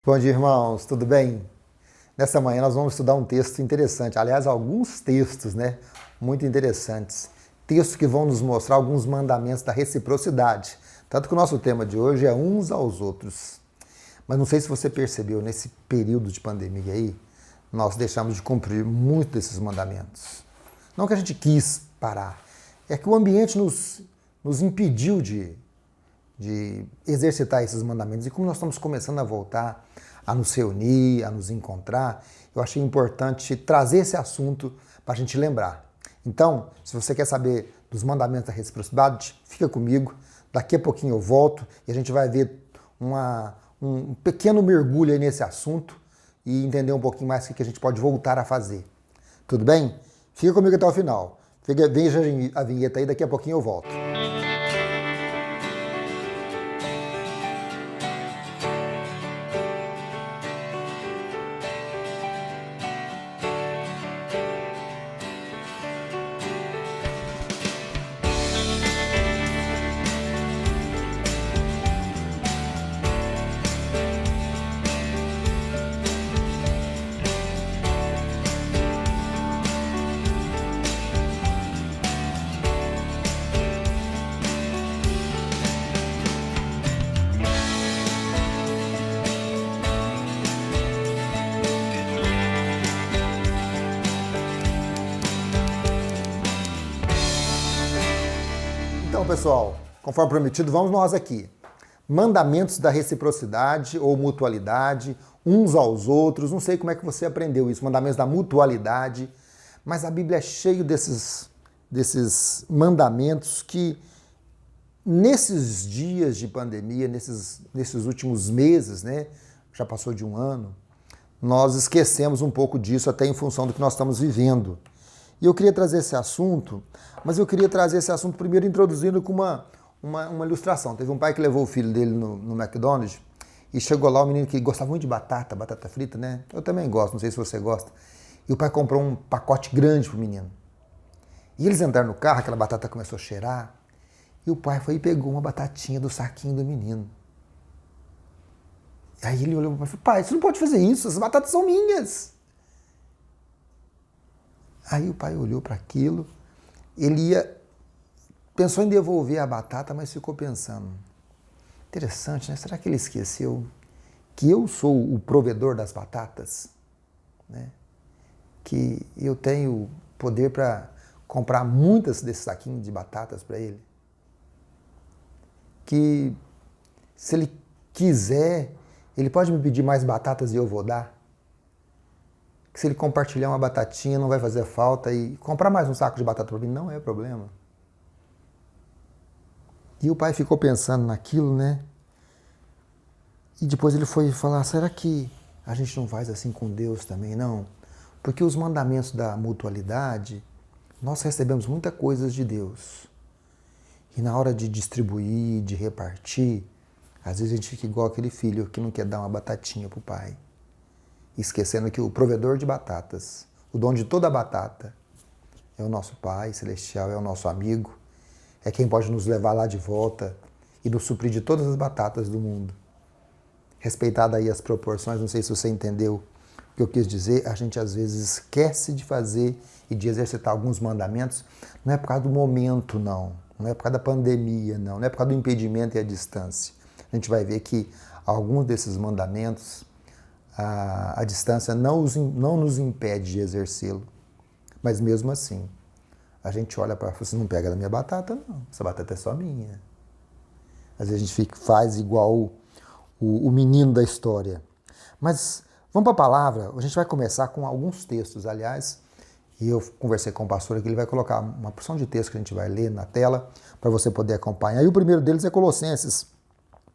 Bom dia, irmãos, tudo bem? Nessa manhã nós vamos estudar um texto interessante, aliás, alguns textos, muito interessantes. Textos que vão nos mostrar alguns mandamentos da reciprocidade. Tanto que o nosso tema de hoje é uns aos outros. Mas não sei se você percebeu, nesse período de pandemia aí, nós deixamos de cumprir muito desses mandamentos. Não que a gente quis parar, é que o ambiente nos impediu de exercitar esses mandamentos. E como nós estamos começando a voltar a nos reunir, a nos encontrar, eu achei importante trazer esse assunto para a gente lembrar. Então, se você quer saber dos mandamentos da reciprocidade, fica comigo. Daqui a pouquinho eu volto e a gente vai ver um pequeno mergulho aí nesse assunto e entender um pouquinho mais o que a gente pode voltar a fazer. Tudo bem? Fica comigo até o final. Veja a vinheta aí, daqui a pouquinho eu volto. Então, pessoal, conforme prometido, vamos nós aqui. Mandamentos da reciprocidade ou mutualidade, uns aos outros. Não sei como é que você aprendeu isso, mandamentos da mutualidade, mas a Bíblia é cheia desses mandamentos que, nesses dias de pandemia, nesses últimos meses, já passou de um ano, nós esquecemos um pouco disso, até em função do que nós estamos vivendo. E eu queria trazer esse assunto, mas eu queria trazer esse assunto primeiro introduzindo com uma ilustração. Teve um pai que levou o filho dele no McDonald's e chegou lá, um menino que gostava muito de batata frita, né? Eu também gosto, não sei se você gosta. E o pai comprou um pacote grande pro menino. E eles entraram no carro, aquela batata começou a cheirar, e o pai foi e pegou uma batatinha do saquinho do menino. E aí ele olhou para o pai e falou: pai, você não pode fazer isso, as batatas são minhas. Aí o pai olhou para aquilo, pensou em devolver a batata, mas ficou pensando, interessante, né? Será que ele esqueceu que eu sou o provedor das batatas? Que eu tenho poder para comprar muitas desses saquinhos de batatas para ele? Que se ele quiser, ele pode me pedir mais batatas e eu vou dar? Que se ele compartilhar uma batatinha não vai fazer falta e comprar mais um saco de batata para mim não é problema. E o pai ficou pensando naquilo, E depois ele foi falar, será que a gente não faz assim com Deus também, não? Porque os mandamentos da mutualidade, nós recebemos muita coisa de Deus. E na hora de distribuir, de repartir, às vezes a gente fica igual aquele filho que não quer dar uma batatinha pro pai. Esquecendo que o provedor de batatas, o dono de toda a batata, é o nosso Pai Celestial, é o nosso amigo, é quem pode nos levar lá de volta e nos suprir de todas as batatas do mundo. Respeitada aí as proporções, não sei se você entendeu o que eu quis dizer, a gente às vezes esquece de fazer e de exercitar alguns mandamentos, não é por causa do momento, não é por causa da pandemia, não é por causa do impedimento e a distância. A gente vai ver que alguns desses mandamentos, a distância não nos impede de exercê-lo, mas mesmo assim, a gente olha para você, não pega da minha batata, não, essa batata é só minha. Às vezes a gente faz igual o menino da história. Mas vamos para a palavra, a gente vai começar com alguns textos, aliás, e eu conversei com o pastor aqui, ele vai colocar uma porção de textos que a gente vai ler na tela, para você poder acompanhar. E o primeiro deles é Colossenses,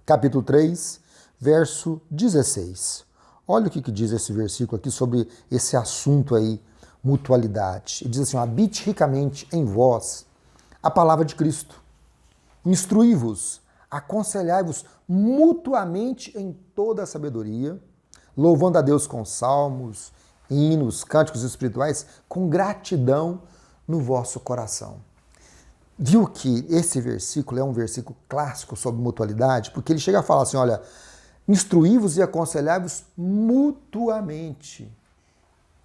capítulo 3, verso 16. Olha o que diz esse versículo aqui sobre esse assunto aí, mutualidade. Ele diz assim, habite ricamente em vós a palavra de Cristo. Instruí-vos, aconselhai-vos mutuamente em toda a sabedoria, louvando a Deus com salmos, hinos, cânticos espirituais, com gratidão no vosso coração. Viu que esse versículo é um versículo clássico sobre mutualidade? Porque ele chega a falar assim, olha, Instruí-vos e aconselhai-vos mutuamente.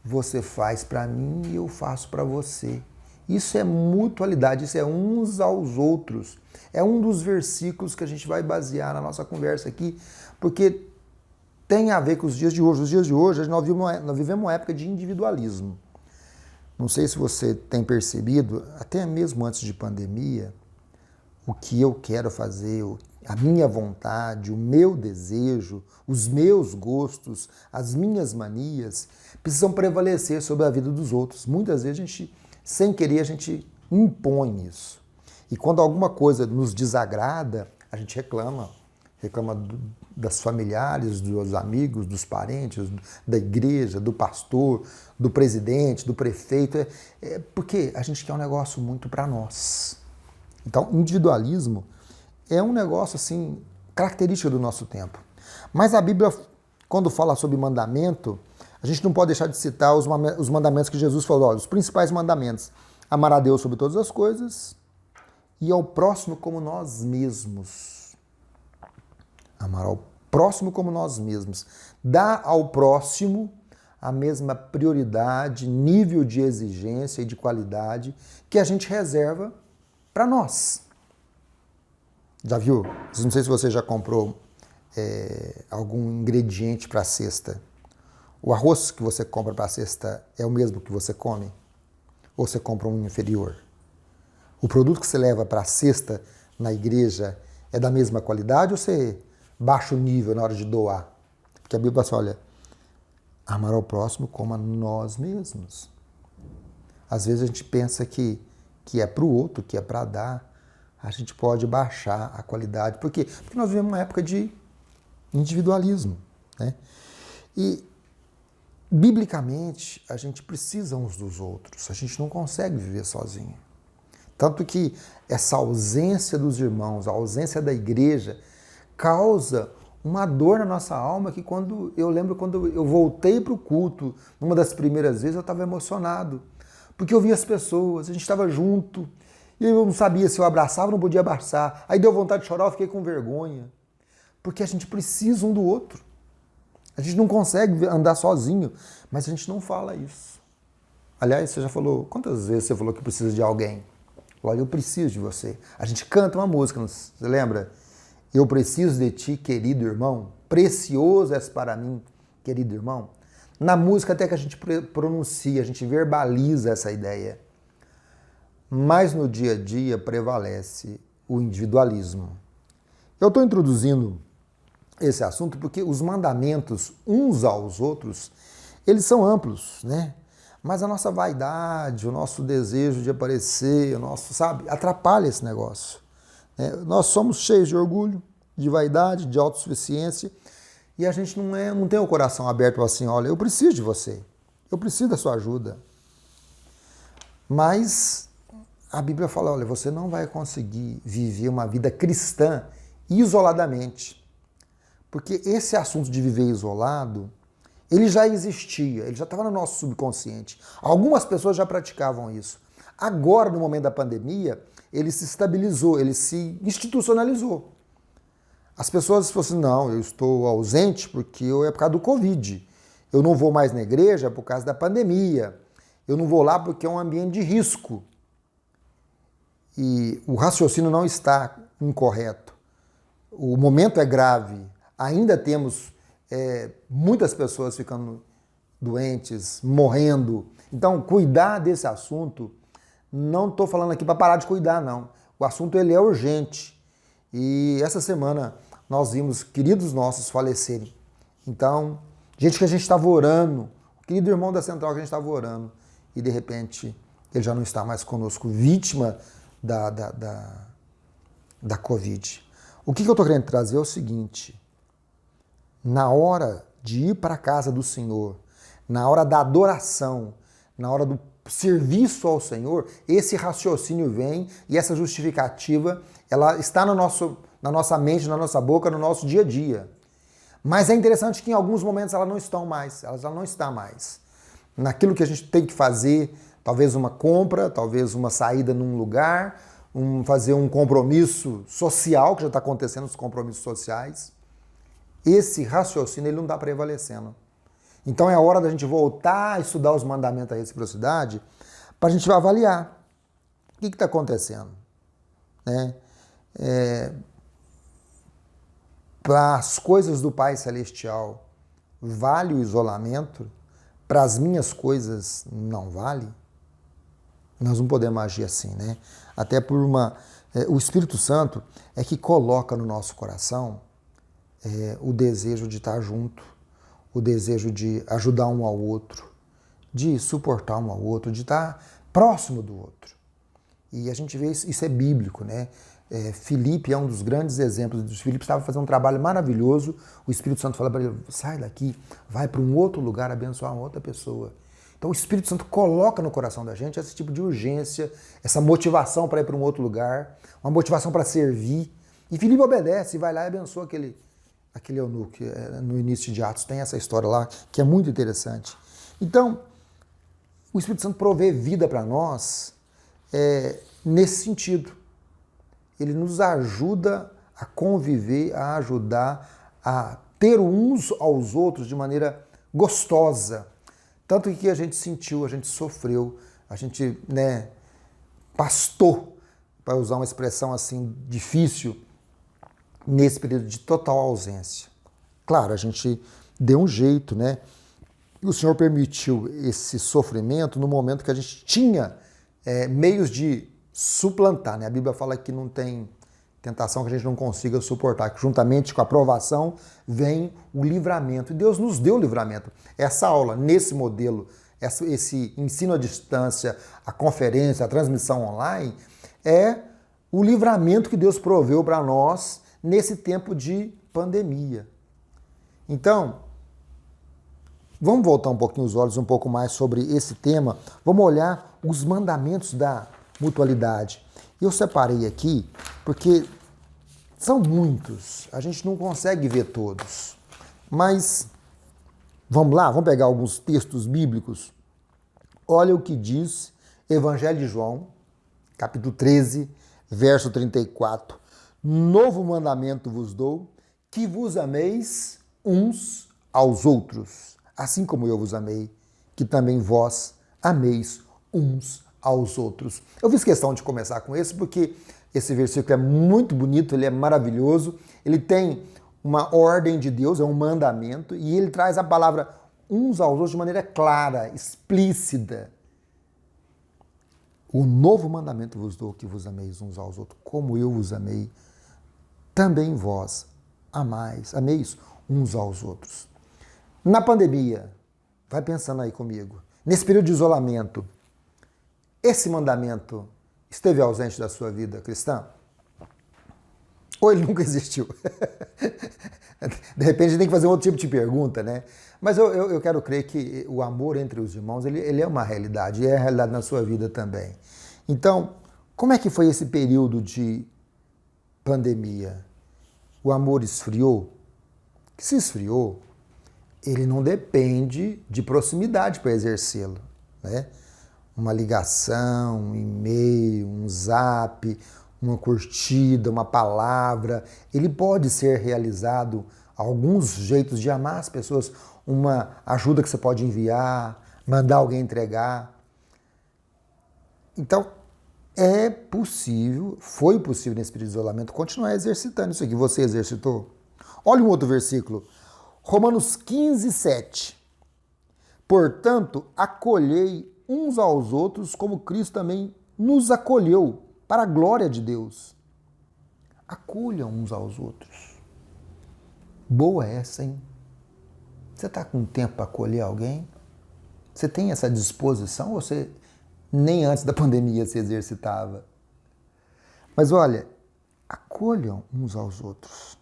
Você faz para mim e eu faço para você. Isso é mutualidade, isso é uns aos outros. É um dos versículos que a gente vai basear na nossa conversa aqui, porque tem a ver com os dias de hoje. Os dias de hoje, nós vivemos uma época de individualismo. Não sei se você tem percebido, até mesmo antes de pandemia, o que eu quero fazer, a minha vontade, o meu desejo, os meus gostos, as minhas manias, precisam prevalecer sobre a vida dos outros. Muitas vezes a gente, sem querer, a gente impõe isso. E quando alguma coisa nos desagrada, a gente reclama. Reclama das familiares, dos amigos, dos parentes, da igreja, do pastor, do presidente, do prefeito. Porque a gente quer um negócio muito para nós. Então, individualismo é um negócio assim, característico do nosso tempo. Mas a Bíblia, quando fala sobre mandamento, a gente não pode deixar de citar os mandamentos que Jesus falou, olha, os principais mandamentos. Amar a Deus sobre todas as coisas e ao próximo como nós mesmos. Amar ao próximo como nós mesmos. Dar ao próximo a mesma prioridade, nível de exigência e de qualidade que a gente reserva para nós. Já viu? Não sei se você já comprou algum ingrediente para a cesta. O arroz que você compra para a cesta é o mesmo que você come? Ou você compra um inferior? O produto que você leva para a cesta na igreja é da mesma qualidade ou você baixa o nível na hora de doar? Porque a Bíblia fala, olha, amar ao próximo como a nós mesmos. Às vezes a gente pensa que é para o outro, que é para dar. A gente pode baixar a qualidade. Por quê? Porque nós vivemos uma época de individualismo, né? E, biblicamente, a gente precisa uns dos outros. A gente não consegue viver sozinho. Tanto que essa ausência dos irmãos, a ausência da igreja, causa uma dor na nossa alma que eu lembro quando eu voltei para o culto, numa das primeiras vezes eu estava emocionado, porque eu via as pessoas, a gente estava junto, e eu não sabia se eu abraçava ou não podia abraçar, aí deu vontade de chorar, eu fiquei com vergonha, porque a gente precisa um do outro, a gente não consegue andar sozinho, mas a gente não fala isso. Aliás, você já falou, quantas vezes você falou que precisa de alguém? Olha, eu preciso de você. A gente canta uma música, você lembra? Eu preciso de ti, querido irmão. Precioso és para mim, querido irmão. Na música até que a gente pronuncia, a gente verbaliza essa ideia. Mas no dia a dia prevalece o individualismo. Eu estou introduzindo esse assunto porque os mandamentos uns aos outros, eles são amplos, né? Mas a nossa vaidade, o nosso desejo de aparecer, atrapalha esse negócio. Nós somos cheios de orgulho, de vaidade, de autossuficiência, e a gente não tem o coração aberto para assim, olha, eu preciso de você, eu preciso da sua ajuda. Mas a Bíblia fala, olha, você não vai conseguir viver uma vida cristã isoladamente. Porque esse assunto de viver isolado, ele já existia, ele já estava no nosso subconsciente. Algumas pessoas já praticavam isso. Agora, no momento da pandemia, ele se estabilizou, ele se institucionalizou. As pessoas falam assim, não, eu estou ausente porque é por causa do Covid. Eu não vou mais na igreja por causa da pandemia. Eu não vou lá porque é um ambiente de risco. E o raciocínio não está incorreto. O momento é grave. Ainda temos muitas pessoas ficando doentes, morrendo. Então, cuidar desse assunto, não estou falando aqui para parar de cuidar, não. O assunto ele é urgente. E essa semana nós vimos queridos nossos falecerem. Então, gente que a gente estava orando, o querido irmão da Central que a gente estava orando, e de repente ele já não está mais conosco, vítima da Covid. O que eu estou querendo trazer é o seguinte: na hora de ir para a casa do Senhor, na hora da adoração, na hora do serviço ao Senhor, esse raciocínio vem e essa justificativa, ela está na nossa mente, na nossa boca, no nosso dia a dia. Mas é interessante que em alguns momentos ela não está mais. Naquilo que a gente tem que fazer, talvez uma compra, talvez uma saída num lugar, fazer um compromisso social, que já está acontecendo os compromissos sociais. esse raciocínio ele não está prevalecendo. Então é hora da gente voltar a estudar os mandamentos da reciprocidade para a gente avaliar o que está acontecendo. Né? Para as coisas do Pai Celestial vale o isolamento, para as minhas coisas não vale? Nós não podemos agir assim, né? Até por o Espírito Santo é que coloca no nosso coração o desejo de estar junto, o desejo de ajudar um ao outro, de suportar um ao outro, de estar próximo do outro. E a gente vê isso é bíblico, né? Filipe é um dos grandes exemplos. Filipe estava fazendo um trabalho maravilhoso, o Espírito Santo fala para ele, sai daqui, vai para um outro lugar abençoar uma outra pessoa. Então o Espírito Santo coloca no coração da gente esse tipo de urgência, essa motivação para ir para um outro lugar, uma motivação para servir. E Filipe obedece e vai lá e abençoa aquele eunuco. No início de Atos tem essa história lá que é muito interessante. Então, o Espírito Santo provê vida para nós nesse sentido. Ele nos ajuda a conviver, a ajudar a ter uns aos outros de maneira gostosa. Tanto que a gente sentiu, a gente sofreu, a gente pastou, para usar uma expressão assim difícil, nesse período de total ausência. Claro, a gente deu um jeito, né? E o Senhor permitiu esse sofrimento no momento que a gente tinha meios de suplantar, né? A Bíblia fala que não tem tentação que a gente não consiga suportar, que juntamente com a provação vem o livramento. E Deus nos deu o livramento. Essa aula, nesse modelo, esse ensino à distância, a conferência, a transmissão online, é o livramento que Deus proveu para nós nesse tempo de pandemia. Então, vamos voltar um pouquinho os olhos um pouco mais sobre esse tema. Vamos olhar os mandamentos da mutualidade. Eu separei aqui porque são muitos, a gente não consegue ver todos. Mas vamos lá, vamos pegar alguns textos bíblicos. Olha o que diz Evangelho de João, capítulo 13, verso 34. Novo mandamento vos dou, que vos ameis uns aos outros, assim como eu vos amei, que também vós ameis uns aos outros. Eu fiz questão de começar com esse porque esse versículo é muito bonito, ele é maravilhoso, ele tem uma ordem de Deus, é um mandamento, e ele traz a palavra uns aos outros de maneira clara, explícita. O novo mandamento vos dou, que vos ameis uns aos outros, como eu vos amei, também vós ameis uns aos outros. Na pandemia, vai pensando aí comigo, nesse período de isolamento, esse mandamento esteve ausente da sua vida cristã? Ou ele nunca existiu? De repente a gente tem que fazer um outro tipo de pergunta, né? Mas eu quero crer que o amor entre os irmãos, ele é uma realidade, e é a realidade na sua vida também. Então, como é que foi esse período de pandemia? O amor esfriou? Que se esfriou, ele não depende de proximidade para exercê-lo, né? Uma ligação, um e-mail, um zap, uma curtida, uma palavra, ele pode ser realizado, alguns jeitos de amar as pessoas, uma ajuda que você pode enviar, mandar alguém entregar. Então, é possível, foi possível nesse período de isolamento, continuar exercitando isso aqui. Você exercitou? Olha um outro versículo, Romanos 15, 7. Portanto, acolhei uns aos outros como Cristo também nos acolheu para a glória de Deus. Acolham uns aos outros. Boa essa, hein? Você está com tempo para acolher alguém? Você tem essa disposição ou você nem antes da pandemia se exercitava? Mas olha, acolham uns aos outros.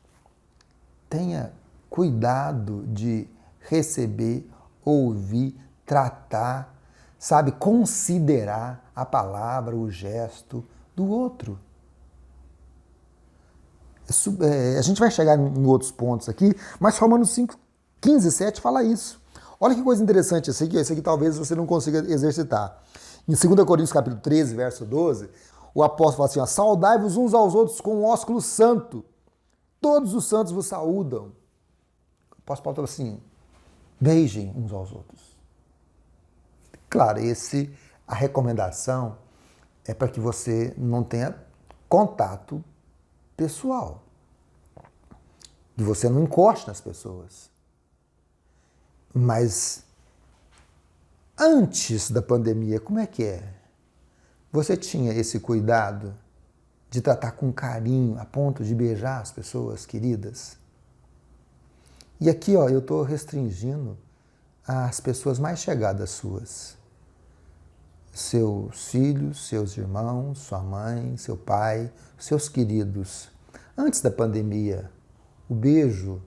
Tenha cuidado de receber, ouvir, tratar, sabe, considerar a palavra, o gesto do outro. A gente vai chegar em outros pontos aqui, mas Romanos 5, 15, 7 fala isso. Olha que coisa interessante esse aqui talvez você não consiga exercitar. Em 2 Coríntios capítulo 13, verso 12, o apóstolo fala assim, saudai-vos uns aos outros com um ósculo santo. Todos os santos vos saúdam. apóstolo Paulo estava assim, beijem uns aos outros. Claro, a recomendação é para que você não tenha contato pessoal. Que você não encoste nas pessoas. Mas antes da pandemia, como é que é? Você tinha esse cuidado de tratar com carinho a ponto de beijar as pessoas queridas? E aqui, ó, eu estou restringindo as pessoas mais chegadas suas. Seus filhos, seus irmãos, sua mãe, seu pai, seus queridos. Antes da pandemia, o beijo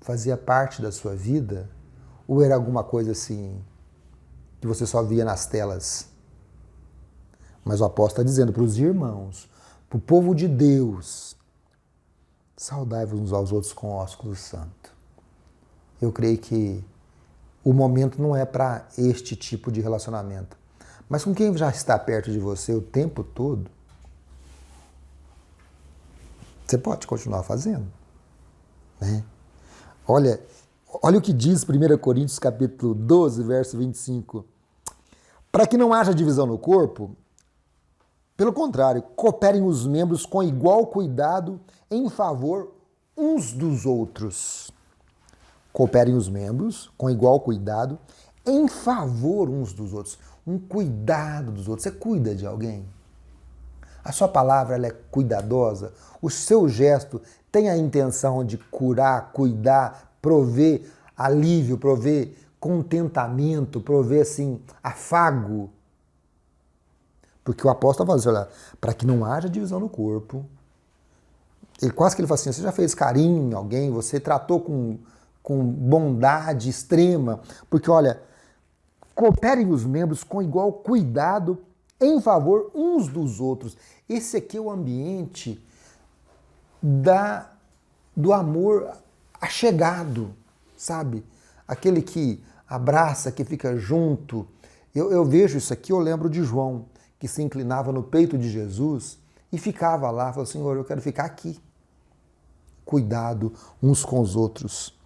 fazia parte da sua vida? Ou era alguma coisa assim que você só via nas telas? Mas o apóstolo está dizendo para os irmãos, para o povo de Deus, saudai-vos uns aos outros com ósculo santo. Eu creio que o momento não é para este tipo de relacionamento. Mas com quem já está perto de você o tempo todo, você pode continuar fazendo. Né? Olha o que diz 1 Coríntios capítulo 12, verso 25. Para que não haja divisão no corpo, pelo contrário, cooperem os membros com igual cuidado em favor uns dos outros. Cooperem os membros com igual cuidado em favor uns dos outros. Um cuidado dos outros. Você cuida de alguém? A sua palavra ela é cuidadosa? O seu gesto tem a intenção de curar, cuidar, prover alívio, prover contentamento, prover assim, afago? Porque o apóstolo fala assim, olha, para que não haja divisão no corpo. Ele quase que ele fala assim, você já fez carinho em alguém, você tratou com bondade extrema, porque olha, cooperem os membros com igual cuidado em favor uns dos outros. Esse aqui é o ambiente do amor achegado, sabe? Aquele que abraça, que fica junto. Eu vejo isso aqui, eu lembro de João, que se inclinava no peito de Jesus e ficava lá, falou, Senhor, eu quero ficar aqui. Cuidado uns com os outros.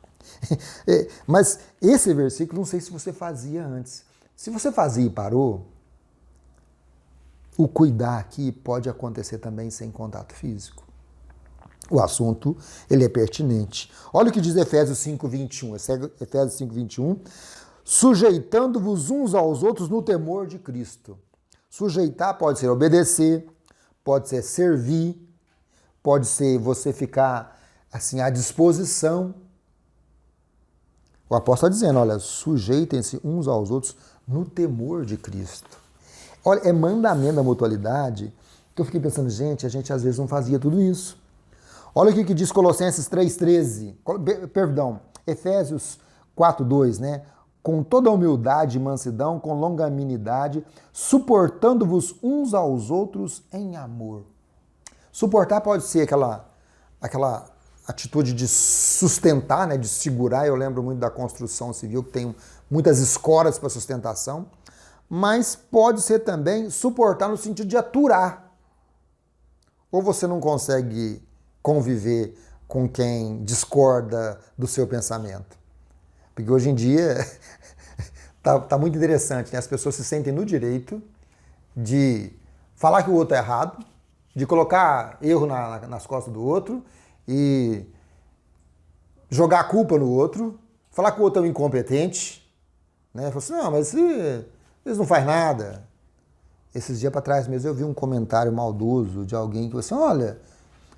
Mas esse versículo, não sei se você fazia antes. Se você fazia e parou, o cuidar aqui pode acontecer também sem contato físico. O assunto, ele é pertinente. Olha o que diz Efésios 5:21. Efésios 5:21. Sujeitando-vos uns aos outros no temor de Cristo. Sujeitar pode ser obedecer, pode ser servir, pode ser você ficar assim à disposição. O apóstolo está dizendo, olha, sujeitem-se uns aos outros no temor de Cristo. Olha, é mandamento da mutualidade que eu fiquei pensando, gente, a gente às vezes não fazia tudo isso. Olha o que diz Colossenses 3:13, perdão, Efésios 4:2, né? Com toda humildade e mansidão, com longanimidade, suportando-vos uns aos outros em amor. Suportar pode ser aquela atitude de sustentar, né, de segurar. Eu lembro muito da construção civil, que tem muitas escoras para sustentação, mas pode ser também suportar no sentido de aturar. Ou você não consegue conviver com quem discorda do seu pensamento. Porque hoje em dia tá muito interessante, né? As pessoas se sentem no direito de falar que o outro é errado, de colocar erro nas costas do outro e jogar a culpa no outro, falar que o outro é um incompetente, né? Falar assim, não, mas eles não fazem nada. Esses dias para trás mesmo eu vi um comentário maldoso de alguém que falou assim, olha,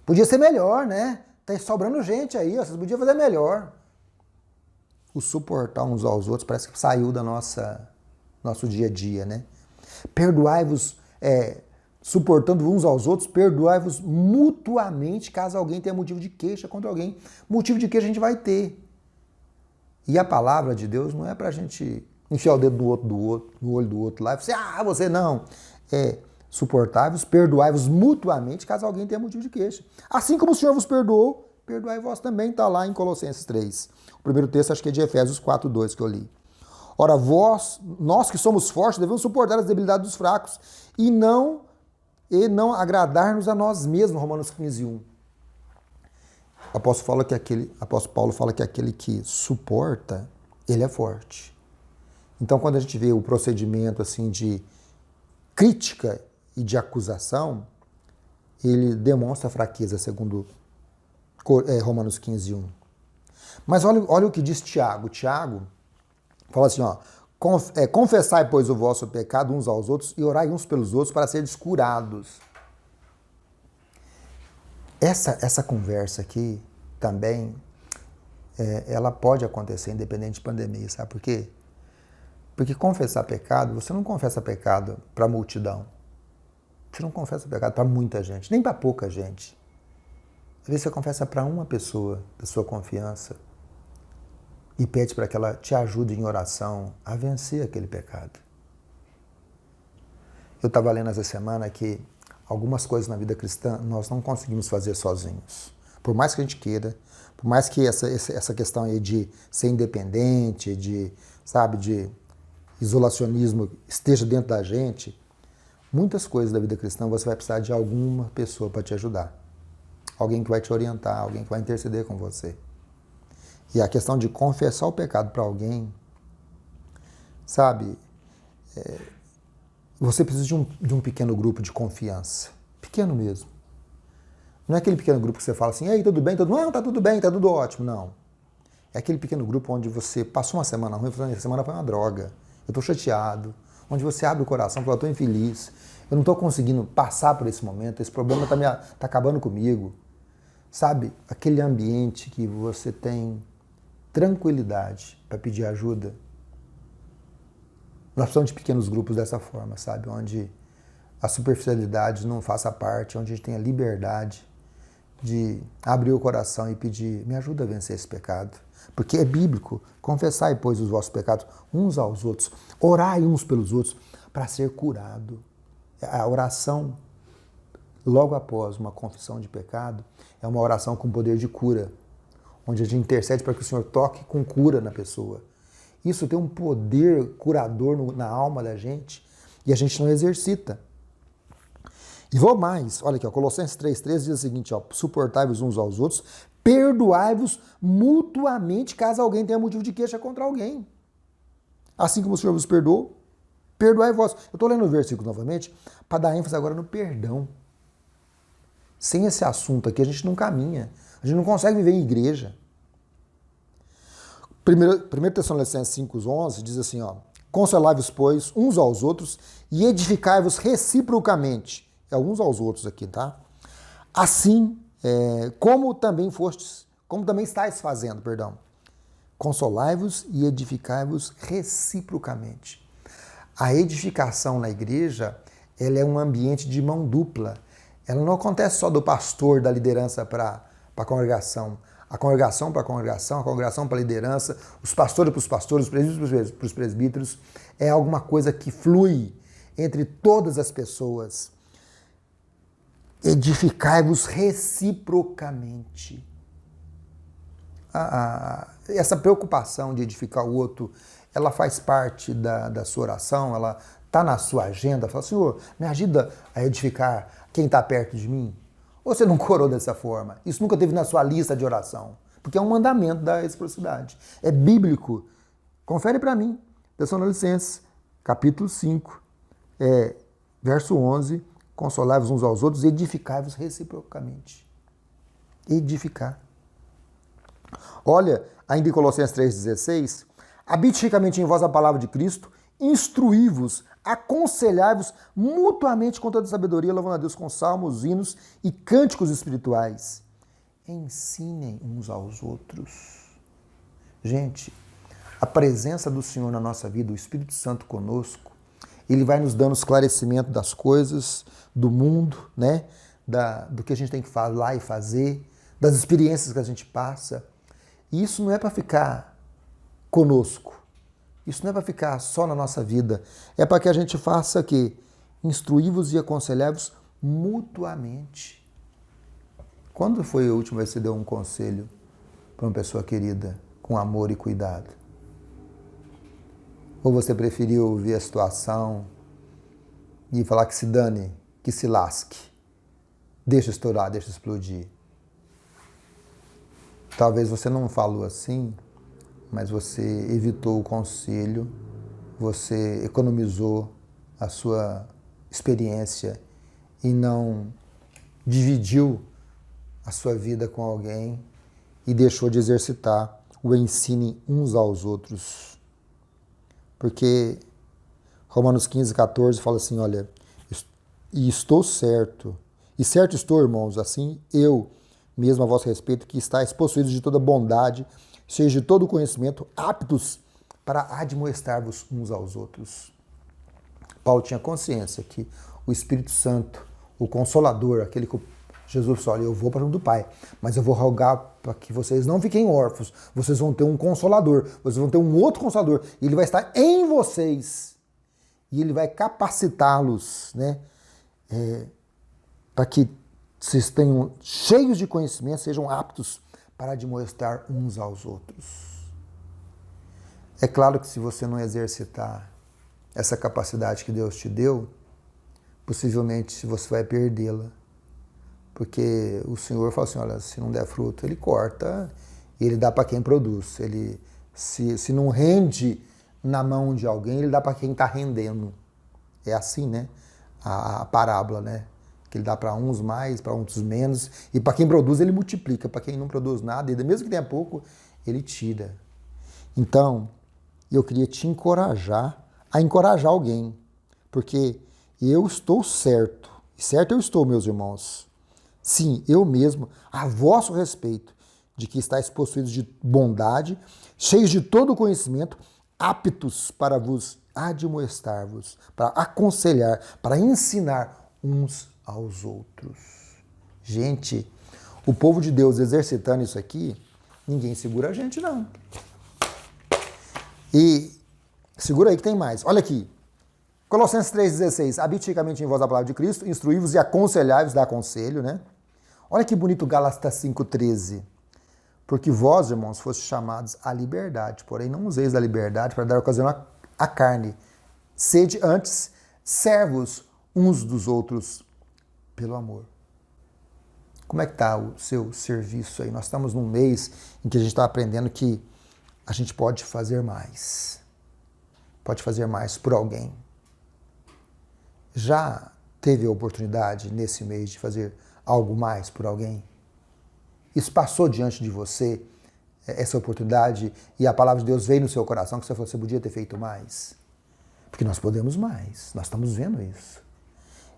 podia ser melhor, né? Tá sobrando gente aí, ó, vocês podiam fazer melhor. O suportar uns aos outros parece que saiu da nosso dia a dia, né? Perdoai-vos, suportando uns aos outros, perdoai-vos mutuamente, caso alguém tenha motivo de queixa contra alguém. Motivo de queixa a gente vai ter. E a palavra de Deus não é pra gente enfiar o dedo no olho do outro lá e falar, você não. Suportai-vos, perdoai-vos mutuamente, caso alguém tenha motivo de queixa. Assim como o Senhor vos perdoou, perdoai vós também, está lá em Colossenses 3. O primeiro texto acho que é de Efésios 4:2 que eu li. Ora, nós que somos fortes, devemos suportar as debilidades dos fracos e não agradar-nos a nós mesmos, Romanos 15:1. Apóstolo Paulo fala que aquele que suporta, ele é forte. Então, quando a gente vê o procedimento assim de crítica e de acusação, ele demonstra fraqueza, segundo Romanos 15:1. Mas olha o que diz Tiago. Tiago fala assim, ó, confessai, pois, o vosso pecado uns aos outros e orai uns pelos outros para seres curados. Essa conversa aqui também, ela pode acontecer independente de pandemia, sabe por quê? Porque confessar pecado, você não confessa pecado para a multidão. Você não confessa pecado para muita gente, nem para pouca gente. Às vezes você confessa para uma pessoa da sua confiança e pede para que ela te ajude em oração a vencer aquele pecado. Eu estava lendo essa semana que algumas coisas na vida cristã nós não conseguimos fazer sozinhos. Por mais que a gente queira, por mais que essa questão aí de ser independente, de isolacionismo esteja dentro da gente, muitas coisas da vida cristã você vai precisar de alguma pessoa para te ajudar. Alguém que vai te orientar, alguém que vai interceder com você. E a questão de confessar o pecado para alguém, você precisa de um pequeno grupo de confiança. Pequeno mesmo. Não é aquele pequeno grupo que você fala assim, ei, tudo bem? Não, tá tudo bem, tá tudo ótimo. Não. É aquele pequeno grupo onde você passou uma semana ruim, falando, essa semana foi uma droga, eu tô chateado. Onde você abre o coração e fala, eu tô infeliz, eu não tô conseguindo passar por esse momento, esse problema tá acabando comigo. Sabe, aquele ambiente que você tem tranquilidade para pedir ajuda. Nós precisamos de pequenos grupos dessa forma, sabe? Onde a superficialidade não faça parte, onde a gente tenha liberdade de abrir o coração e pedir, me ajuda a vencer esse pecado. Porque é bíblico, confessai, pois, os vossos pecados uns aos outros, orai uns pelos outros para ser curado. A oração, logo após uma confissão de pecado, é uma oração com poder de cura, onde a gente intercede para que o Senhor toque com cura na pessoa. Isso tem um poder curador na alma da gente e a gente não exercita. E vou mais, olha aqui, ó, Colossenses 3,13 diz o seguinte, ó, suportai-vos uns aos outros, perdoai-vos mutuamente caso alguém tenha motivo de queixa contra alguém. Assim como o Senhor vos perdoou, perdoai vós. Eu estou lendo o versículo novamente para dar ênfase agora no perdão. Sem esse assunto aqui a gente não caminha, a gente não consegue viver em igreja. 1 Tessalonicenses 5,11 diz assim, ó, consolai-vos, pois, uns aos outros e edificai-vos reciprocamente. É uns aos outros aqui, tá? Assim, como também estáis fazendo, perdão. Consolai-vos e edificai-vos reciprocamente. A edificação na igreja, ela é um ambiente de mão dupla. Ela não acontece só do pastor, da liderança para a congregação. A congregação para a congregação para a liderança, os pastores para os pastores, os presbíteros para os presbíteros. É alguma coisa que flui entre todas as pessoas. Edificai-vos reciprocamente. Essa preocupação de edificar o outro, ela faz parte da sua oração, ela está na sua agenda. Fala, Senhor, me ajuda a edificar quem está perto de mim. Ou você não orou dessa forma? Isso nunca teve na sua lista de oração. Porque é um mandamento da reciprocidade. É bíblico. Confere para mim. Tessalonicenses, capítulo 5, verso 11. Consolai-vos uns aos outros e edificai-vos reciprocamente. Edificar. Olha, ainda em Colossenses 3,16. Habite ricamente em vós a palavra de Cristo, instruí-vos, aconselhai-vos mutuamente com toda sabedoria, louvando a Deus com salmos, hinos e cânticos espirituais. Ensinem uns aos outros. Gente, a presença do Senhor na nossa vida, o Espírito Santo conosco, ele vai nos dando esclarecimento das coisas, do mundo, né? Do que a gente tem que falar e fazer, das experiências que a gente passa. E isso não é para ficar conosco. Isso não é para ficar só na nossa vida. É para que a gente faça que instruí-vos e aconselhai-vos mutuamente. Quando foi a última vez que você deu um conselho para uma pessoa querida, com amor e cuidado? Ou você preferiu ver a situação e falar que se dane, que se lasque, deixa estourar, deixa explodir? Talvez você não falou assim, mas você evitou o conselho, você economizou a sua experiência e não dividiu a sua vida com alguém e deixou de exercitar o ensine uns aos outros. Porque Romanos 15, 14 fala assim, olha, e estou certo, e certo estou, irmãos, assim eu mesmo a vosso respeito, que estáis possuídos de toda bondade, cheios de todo conhecimento, aptos para admoestar-vos uns aos outros. Paulo tinha consciência que o Espírito Santo, o Consolador, aquele que Jesus falou, olha, eu vou para junto do Pai, mas eu vou rogar para que vocês não fiquem órfãos, vocês vão ter um Consolador, vocês vão ter um outro Consolador, e ele vai estar em vocês, e ele vai capacitá-los, né, para que vocês tenham cheios de conhecimento, sejam aptos para admoestar uns aos outros. É claro que se você não exercitar essa capacidade que Deus te deu, possivelmente você vai perdê-la. Porque o Senhor fala assim, olha, se não der fruto, Ele corta e Ele dá para quem produz. Ele, se não rende na mão de alguém, Ele dá para quem está rendendo. É assim, né? A parábola, né? Que Ele dá para uns mais, para outros menos. E para quem produz, Ele multiplica. Para quem não produz nada, mesmo que tenha pouco, Ele tira. Então, eu queria te encorajar a encorajar alguém. Porque eu estou certo. E certo eu estou, meus irmãos. Sim, eu mesmo, a vosso respeito, de que estáis possuídos de bondade, cheios de todo conhecimento, aptos para vos admoestar-vos, para aconselhar, para ensinar uns aos outros. Gente, o povo de Deus exercitando isso aqui, ninguém segura a gente, não. E segura aí que tem mais. Olha aqui. Colossenses 3,16. Habite ricamente em vós a palavra de Cristo, instruí-vos e aconselhai-vos, dá conselho, né? Olha que bonito Gálatas 5,13. Porque vós, irmãos, fostes chamados à liberdade, porém não useis da liberdade para dar ocasião à carne. Sede antes servos uns dos outros pelo amor. Como é que está o seu serviço aí? Nós estamos num mês em que a gente está aprendendo que a gente pode fazer mais. Pode fazer mais por alguém. Já teve a oportunidade nesse mês de fazer algo mais por alguém? Isso passou diante de você, essa oportunidade, e a palavra de Deus veio no seu coração que você falou, você podia ter feito mais? Porque nós podemos mais, nós estamos vendo isso.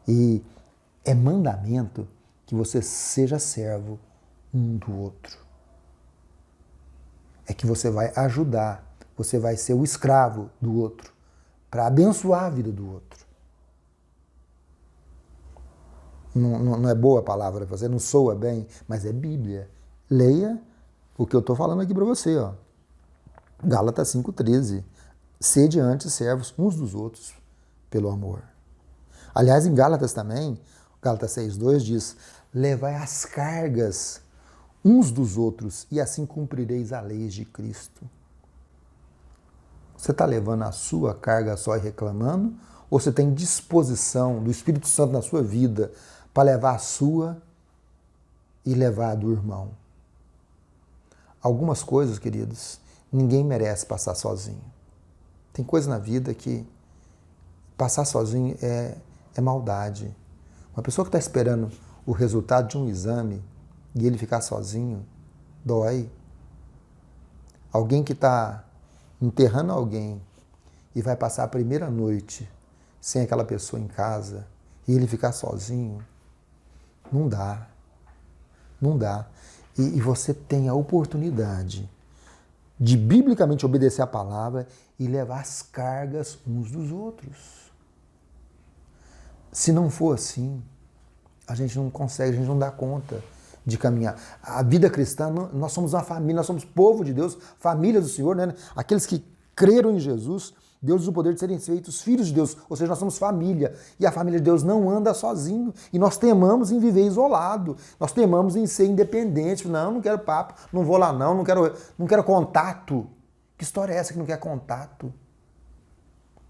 E é mandamento que você seja servo um do outro. É que você vai ajudar, você vai ser o escravo do outro, para abençoar a vida do outro. Não é boa a palavra, você não soa bem, mas é Bíblia. Leia o que eu estou falando aqui para você. Ó. Gálatas 5,13. Sede antes servos uns dos outros pelo amor. Aliás, em Gálatas também, Gálatas 6,2 diz, levai as cargas uns dos outros e assim cumprireis a lei de Cristo. Você está levando a sua carga só e reclamando? Ou você tem disposição do Espírito Santo na sua vida para levar a sua e levar a do irmão? Algumas coisas, queridos, ninguém merece passar sozinho. Tem coisas na vida que passar sozinho é maldade. Uma pessoa que está esperando o resultado de um exame e ele ficar sozinho, dói. Alguém que está enterrando alguém e vai passar a primeira noite sem aquela pessoa em casa e ele ficar sozinho, não dá. Não dá. E você tem a oportunidade de biblicamente obedecer a palavra e levar as cargas uns dos outros. Se não for assim, a gente não consegue, a gente não dá conta de caminhar. A vida cristã, nós somos uma família, nós somos povo de Deus, família do Senhor, né? Aqueles que creram em Jesus, Deus usa o poder de serem feitos filhos de Deus, ou seja, nós somos família, e a família de Deus não anda sozinho, e nós temamos em viver isolado, nós temamos em ser independente, não quero papo, não vou lá não quero contato. Que história é essa que não quer contato?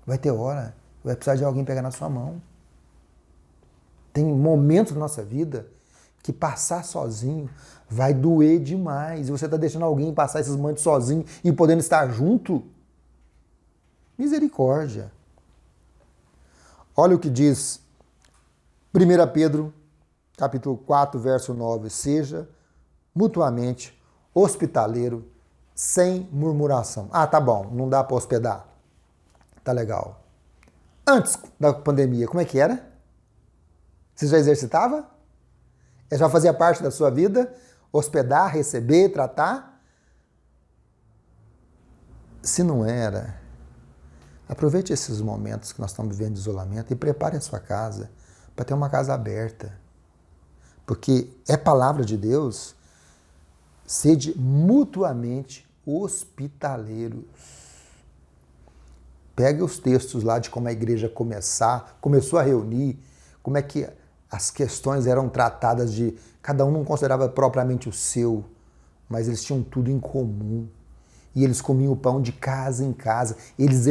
Vai ter hora, vai precisar de alguém pegar na sua mão. Tem momentos da nossa vida que passar sozinho vai doer demais. E você está deixando alguém passar esses momentos sozinho e podendo estar junto? Misericórdia. Olha o que diz 1 Pedro, capítulo 4, verso 9. Seja mutuamente hospitaleiro, sem murmuração. Ah, tá bom, não dá para hospedar. Tá legal. Antes da pandemia, como é que era? Você já exercitava? Já fazia parte da sua vida? Hospedar, receber, tratar? Se não era, aproveite esses momentos que nós estamos vivendo de isolamento e prepare a sua casa para ter uma casa aberta. Porque é palavra de Deus, sede mutuamente hospitaleiros. Pegue os textos lá de como a igreja começou a reunir, como é que as questões eram tratadas de... Cada um não considerava propriamente o seu, mas eles tinham tudo em comum. E eles comiam o pão de casa em casa. Eles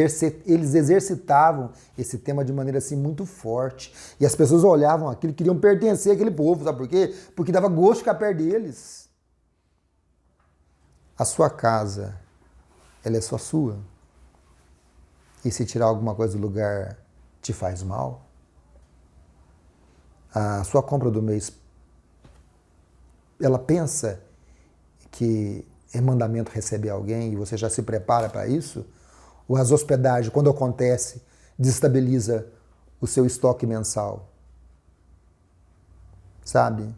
exercitavam esse tema de maneira assim muito forte. E as pessoas olhavam aquilo, queriam pertencer àquele povo, sabe por quê? Porque dava gosto de ficar perto deles. A sua casa, ela é só sua. E se tirar alguma coisa do lugar, te faz mal? A sua compra do mês, ela pensa que é mandamento receber alguém e você já se prepara para isso? Ou as hospedagens, quando acontece, desestabiliza o seu estoque mensal? Sabe?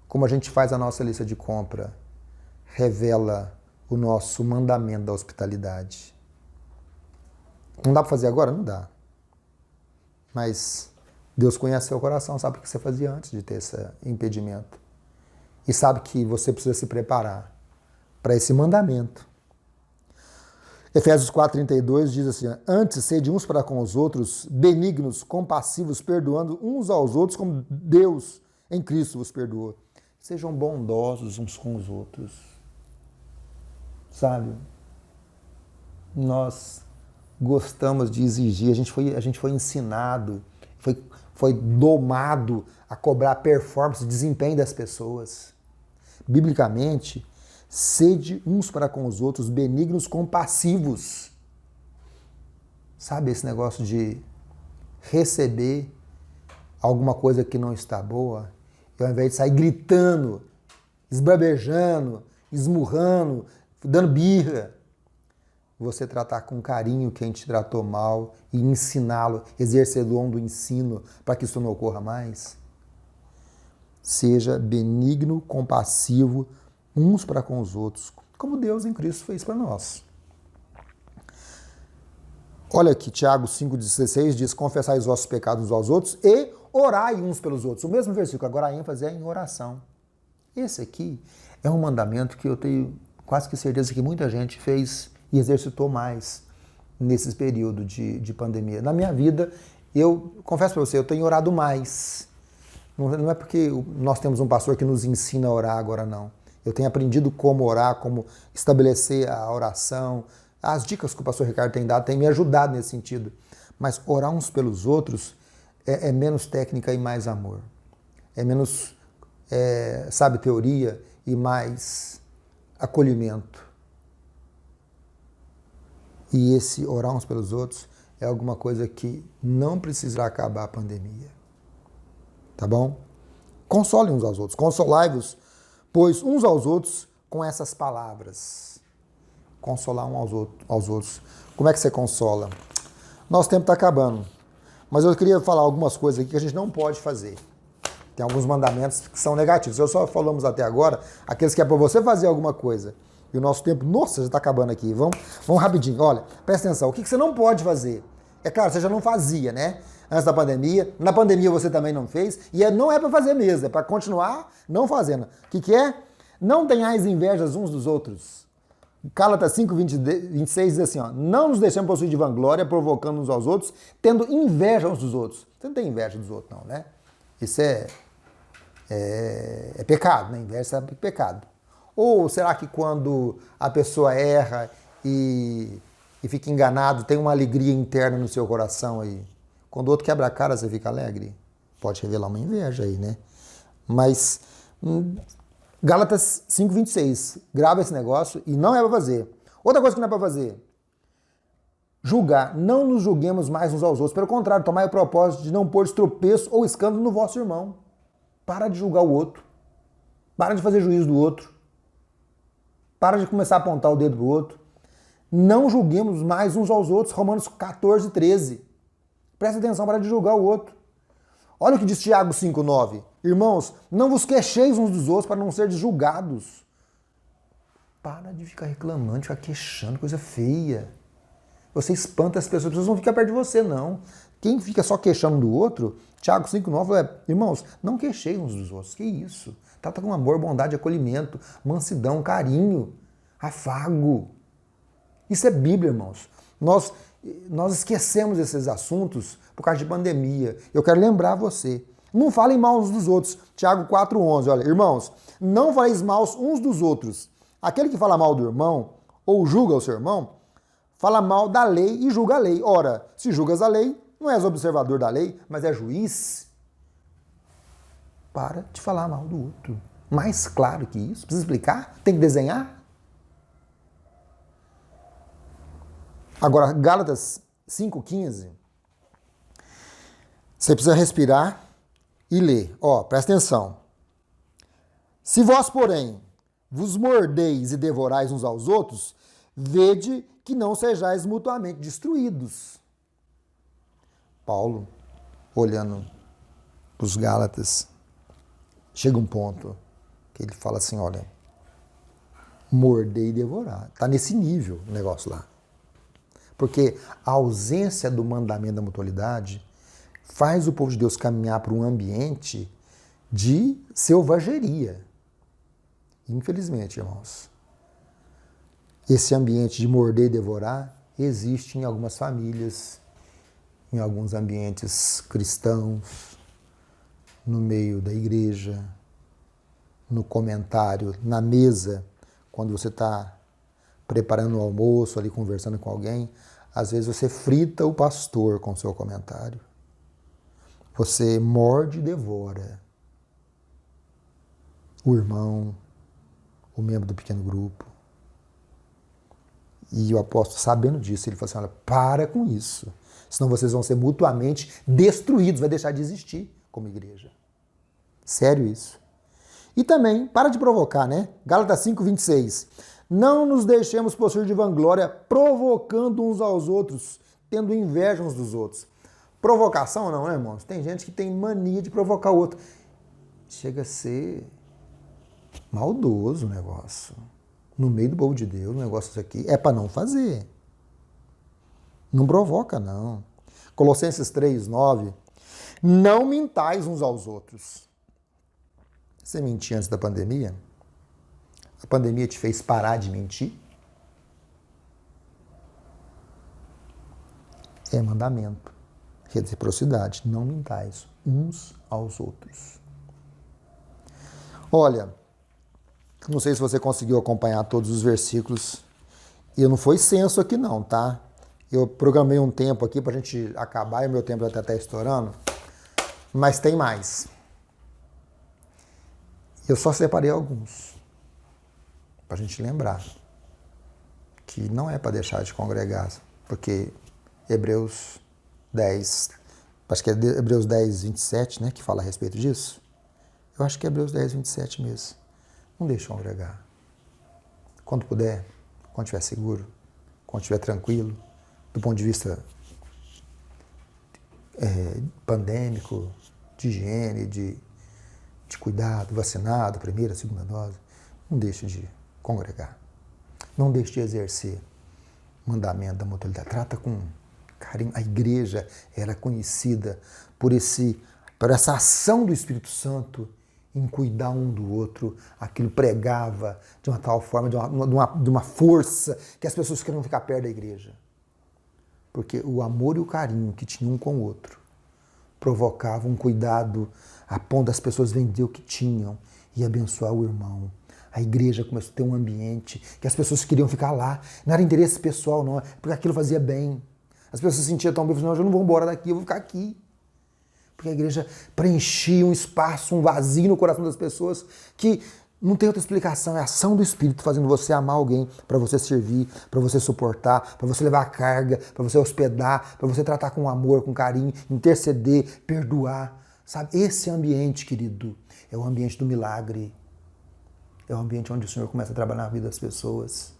Como a gente faz a nossa lista de compra, revela o nosso mandamento da hospitalidade. Não dá para fazer agora? Não dá. Mas Deus conhece seu coração, sabe o que você fazia antes de ter esse impedimento. E sabe que você precisa se preparar para esse mandamento. Efésios 4,32 diz assim: antes, sede uns para com os outros, benignos, compassivos, perdoando uns aos outros, como Deus em Cristo vos perdoou. Sejam bondosos uns com os outros. Sabe? Nós gostamos de exigir, a gente foi ensinado, foi domado a cobrar performance, desempenho das pessoas. Biblicamente, sede uns para com os outros, benignos, compassivos. Sabe esse negócio de receber alguma coisa que não está boa, e ao invés de sair gritando, esbravejando, esmurrando, dando birra, você tratar com carinho quem te tratou mal e ensiná-lo, exercer o dom do ensino para que isso não ocorra mais. Seja benigno, compassivo, uns para com os outros, como Deus em Cristo fez para nós. Olha aqui, Tiago 5,16 diz: confessai os vossos pecados uns aos outros e orai uns pelos outros. O mesmo versículo, agora a ênfase é em oração. Esse aqui é um mandamento que eu tenho quase que certeza que muita gente fez e exercitou mais nesse período de pandemia. Na minha vida, eu confesso para você, eu tenho orado mais. Não é porque nós temos um pastor que nos ensina a orar agora, não. Eu tenho aprendido como orar, como estabelecer a oração. As dicas que o pastor Ricardo tem dado têm me ajudado nesse sentido. Mas orar uns pelos outros é menos técnica e mais amor. É menos, sabe, teoria e mais acolhimento. E esse orar uns pelos outros é alguma coisa que não precisará acabar a pandemia. Tá bom? Consolem uns aos outros. Consolai-vos, pois, uns aos outros com essas palavras. Consolar uns aos outros. Como é que você consola? Nosso tempo está acabando. Mas eu queria falar algumas coisas aqui que a gente não pode fazer. Tem alguns mandamentos que são negativos. Eu só falamos até agora aqueles que é para você fazer alguma coisa. E o nosso tempo, nossa, já está acabando aqui. Vamos rapidinho. Olha, presta atenção. O que você não pode fazer? É claro, você já não fazia, né? Antes da pandemia. Na pandemia você também não fez. E não é para fazer mesmo, é para continuar não fazendo. O que é? Não tenhais invejas uns dos outros. Gálatas 5:26 diz assim, ó: não nos deixemos possuir de vanglória, provocando uns aos outros, tendo inveja uns dos outros. Você não tem inveja dos outros, não, né? Isso é pecado, né? Inveja é pecado. Ou será que quando a pessoa erra e fica enganado, tem uma alegria interna no seu coração aí? Quando o outro quebra a cara, você fica alegre? Pode revelar uma inveja aí, né? Mas Gálatas 5:26, grava esse negócio e não é para fazer. Outra coisa que não é para fazer, julgar. Não nos julguemos mais uns aos outros. Pelo contrário, tomai o propósito de não pôr tropeço ou escândalo no vosso irmão. Para de julgar o outro. Para de fazer juízo do outro. Para de começar a apontar o dedo pro outro. Não julguemos mais uns aos outros. Romanos 14:13. Presta atenção, para de julgar o outro. Olha o que diz Tiago 5:9. Irmãos, não vos queixeis uns dos outros para não serdes julgados. Para de ficar reclamando, de ficar queixando, coisa feia. Você espanta as pessoas vão ficar perto de você, não. Quem fica só queixando do outro, Tiago 5:9 é, irmãos, não queixeis uns dos outros. Que isso? Trata com amor, bondade, acolhimento, mansidão, carinho, afago. Isso é Bíblia, irmãos. Nós esquecemos esses assuntos por causa de pandemia. Eu quero lembrar você. Não falem mal uns dos outros. Tiago 4:11. Olha, irmãos, não faleis mal uns dos outros. Aquele que fala mal do irmão ou julga o seu irmão, fala mal da lei e julga a lei. Ora, se julgas a lei, não és observador da lei, mas é juiz. Para de falar mal do outro. Mais claro que isso. Precisa explicar? Tem que desenhar? Agora, Gálatas 5:15. Você precisa respirar e ler. Ó, presta atenção. Se vós, porém, vos mordeis e devorais uns aos outros, vede que não sejais mutuamente destruídos. Paulo, olhando para os Gálatas, chega um ponto que ele fala assim, olha, morder e devorar. Está nesse nível o negócio lá. Porque a ausência do mandamento da mutualidade faz o povo de Deus caminhar para um ambiente de selvageria. Infelizmente, irmãos, esse ambiente de morder e devorar existe em algumas famílias, em alguns ambientes cristãos, no meio da igreja, no comentário, na mesa, quando você está preparando o almoço, ali conversando com alguém, às vezes você frita o pastor com o seu comentário. Você morde e devora o irmão, o membro do pequeno grupo. E o apóstolo, sabendo disso, ele falou assim, olha, para com isso, senão vocês vão ser mutuamente destruídos, vai deixar de existir como igreja. Sério isso. E também, para de provocar, né? Gálatas 5:26. Não nos deixemos possuir de vanglória, provocando uns aos outros, tendo inveja uns dos outros. Provocação não, né, irmãos? Tem gente que tem mania de provocar o outro. Chega a ser maldoso o negócio. No meio do povo de Deus, o negócio aqui é para não fazer. Não provoca, não. Colossenses 3:9. Não mintais uns aos outros. Você mentia antes da pandemia? A pandemia te fez parar de mentir? É mandamento. Reciprocidade. Não mintais uns aos outros. Olha, não sei se você conseguiu acompanhar todos os versículos. E não foi censo aqui não, tá? Eu programei um tempo aqui pra gente acabar e o meu tempo até tá estourando. Mas tem mais. Eu só separei alguns. Pra gente lembrar. Que não é para deixar de congregar. Porque Hebreus 10, acho que é Hebreus 10:27, né? Que fala a respeito disso. Eu acho que é Hebreus 10:27 mesmo. Não deixe de congregar. Quando puder, quando estiver seguro, quando estiver tranquilo, do ponto de vista pandêmico, de higiene, de cuidado, vacinado, primeira, segunda dose, não deixe de congregar. Não deixe de exercer o mandamento da mutualidade. Trata com carinho. A igreja era conhecida por essa ação do Espírito Santo em cuidar um do outro. Aquilo pregava de uma tal forma, de uma força, que as pessoas queriam ficar perto da igreja. Porque o amor e o carinho que tinham um com o outro provocavam um cuidado a ponto das pessoas vender o que tinham e abençoar o irmão. A igreja começou a ter um ambiente que as pessoas queriam ficar lá. Não era interesse pessoal, não, porque aquilo fazia bem. As pessoas se sentiam tão bem, não, eu não vou embora daqui, eu vou ficar aqui. Porque a igreja preenchia um espaço, um vazio no coração das pessoas que não tem outra explicação, é a ação do Espírito fazendo você amar alguém, para você servir, para você suportar, para você levar a carga, para você hospedar, para você tratar com amor, com carinho, interceder, perdoar. Sabe? Esse ambiente, querido, é o ambiente do milagre. É o ambiente onde o Senhor começa a trabalhar na vida das pessoas.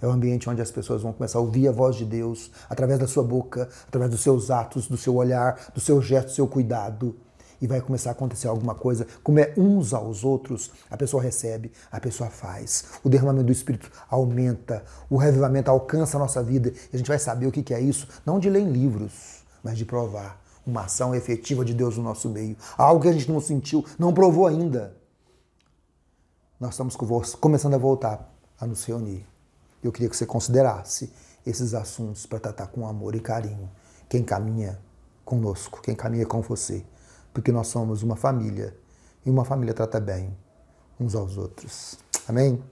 É o ambiente onde as pessoas vão começar a ouvir a voz de Deus através da sua boca, através dos seus atos, do seu olhar, do seu gesto, do seu cuidado. E vai começar a acontecer alguma coisa, como é uns aos outros, a pessoa recebe, a pessoa faz. O derramamento do Espírito aumenta, o revivamento alcança a nossa vida e a gente vai saber o que é isso, não de ler em livros, mas de provar uma ação efetiva de Deus no nosso meio. Algo que a gente não sentiu, não provou ainda. Nós estamos começando a voltar a nos reunir. Eu queria que você considerasse esses assuntos para tratar com amor e carinho. Quem caminha conosco, quem caminha com você. Porque nós somos uma família. E uma família trata bem uns aos outros. Amém?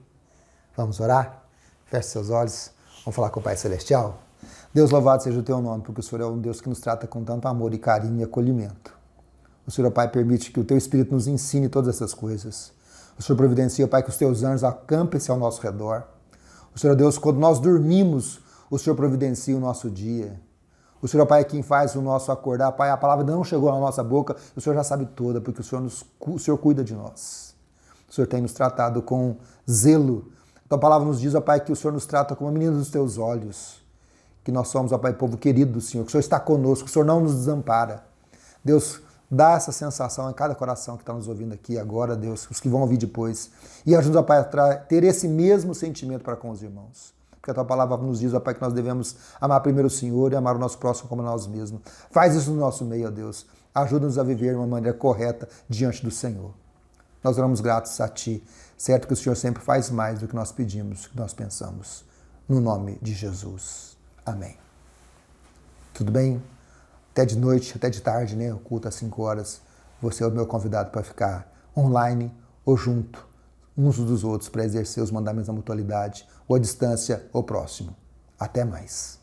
Vamos orar? Feche seus olhos. Vamos falar com o Pai Celestial? Deus, louvado seja o teu nome, porque o Senhor é um Deus que nos trata com tanto amor e carinho e acolhimento. O Senhor, Pai, permite que o teu Espírito nos ensine todas essas coisas. O Senhor providencia, Pai, que os teus anjos acampem-se ao nosso redor. O Senhor, Deus, quando nós dormimos, o Senhor providencia o nosso dia. O Senhor, Pai, é quem faz o nosso acordar. Pai, a palavra não chegou na nossa boca, o Senhor já sabe toda, porque o Senhor cuida de nós. O Senhor tem nos tratado com zelo. A tua palavra nos diz, ó Pai, que o Senhor nos trata como a menina dos teus olhos. Que nós somos, ó Pai, povo querido do Senhor, que o Senhor está conosco, que o Senhor não nos desampara. Deus, dá essa sensação em cada coração que está nos ouvindo aqui agora, Deus, os que vão ouvir depois. E ajuda, ó Pai, a ter esse mesmo sentimento para com os irmãos. Porque a tua palavra nos diz, ó Pai, que nós devemos amar primeiro o Senhor e amar o nosso próximo como nós mesmos. Faz isso no nosso meio, ó Deus. Ajuda-nos a viver de uma maneira correta diante do Senhor. Nós oramos gratos a Ti. Certo que o Senhor sempre faz mais do que nós pedimos, do que nós pensamos. No nome de Jesus. Amém. Tudo bem? Até de noite, até de tarde, né? O culto às 5 horas. Você é o meu convidado para ficar online ou junto uns dos outros para exercer os mandamentos da mutualidade, ou à distância, ou próximo. Até mais.